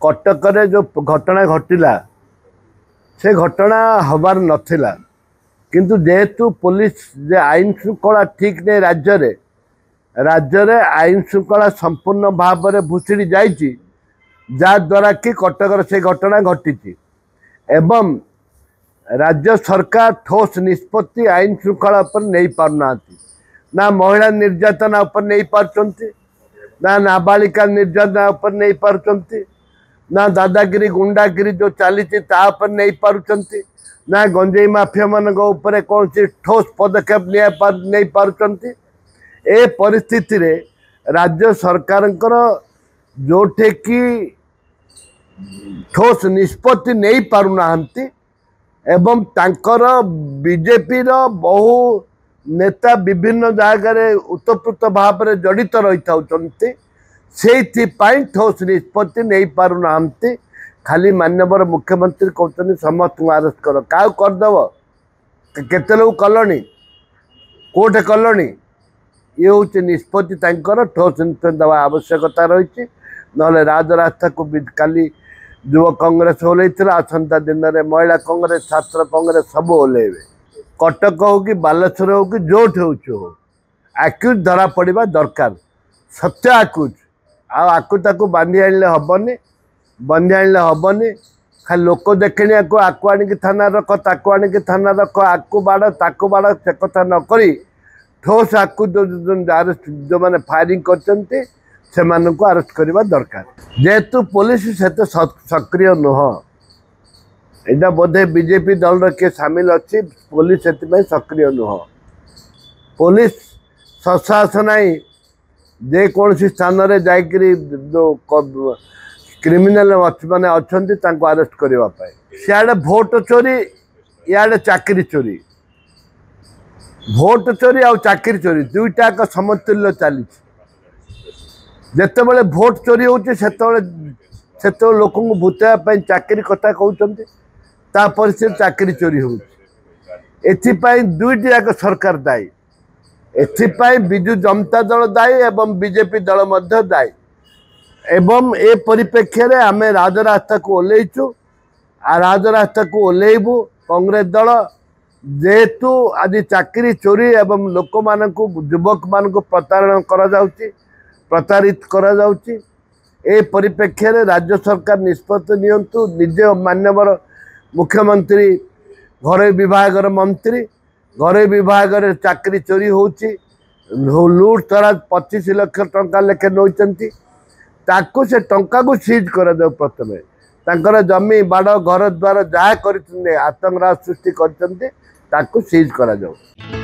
कटक जो घटना घटिला से घटना हबार नथिला किंतु जेहेतु पुलिस जे आईन श्रृंखला ठीक नहीं राज्य रे आईन श्रृंखला संपूर्ण भाव में भुसुड़ी जाइए जद्वारा कि कटकर से घटना घटी एवं राज्य सरकार ठोस निष्पत्ति आईन श्रृंखला पर नहीं पारना ना महिला निर्यातना पर नहीं पार्टी ना नाबालिका निर्यातना पर नहीं पार्टी ना दादागिरी गुंडागिरी जो चली पर नहीं पार्टी ना गंजेई माफिया मान कौन ठोस पदक्षेप नहीं पार्टी ए परिस्थिति रे राज्य सरकार जोठे कि ठोस निष्पत्ति नहीं पारुना एवं तांकर बीजेपी रो बहु नेता विभिन्न जगह उत्तप्रोत भाव में जड़ित रही से ठोस निष्पत्ति नहीं पारुना खाली माननीय मुख्यमंत्री कहते समस्त अरेस्ट कर क्या करदेव केते लोग कलनी कोठे कलनी ये हूँ निष्पत्ति ठोस निष्पत्ति देवा आवश्यकता रही ना राजरास्ता को काली युव कांग्रेस ओल्ला आसंता दिन में महिला कांग्रेस छात्र कांग्रेस सब ओल्लैबे कटक हो कि बालेश्वर हो कि जोठ हो आक्यूज धरा पड़ा दरकार सत्य आक्यूज आकु बांधी आने हेनी बांधी आने हेनी खाली लोक देखने आकु आणिक थाना रख ताकू आणिक थाना रख आकु बाड़ ताकू बाड़ से कथा नक ठोस आकु जो मैंने फायरिंग कर से अरेस्ट करवा दरकार जेहेतु पुलिस से सक्रिय नुह यहाँ बोधे बीजेपी दल किए सामिल अच्छी पुलिस से सक्रिय नुह पुलिस प्रशासन जेकोसी स्थान में जाकरी जो क्रिमिनाल मैंने अच्छा अरेस्ट करने सियाड़े भोट चोरी इे चाकरी चोरी भोट चोरी आ चाकरी चोरी दुईटा समतुल्य चली जिते बड़े भोट चोरी होते लोक भूतवा चाकरी कथा कहते से चाकरी चोरी हो दुईटी जाक सरकार दायी एथिपाई बिजु जनता दल दायी एवं बीजेपी दल मध्य दायी एवं ए परिप्रेक्षी में आम राजरास्ता को ओल्लैचु आ राजरास्ता को ओल्लैबू कांग्रेस दल जेहेतु आज चाकरी चोरी एवं लोक मान युवक मान प्रतारण प्रतारित करा जाउची ए परिप्रेक्षी में राज्य सरकार निष्पत्ति नियंतु निजे माननीय मुख्यमंत्री घरे विभाग मंत्री घरे विभाग चाकरी चोरी होची लूट तराज 25 लाख टंका लेखे नौचंती ताकू से टंका को सीज कर प्रथम तांकर जमी बाड़ घर द्वार जहाँ कर आतंकवाद सृष्टि कर सीज करा जाऊ।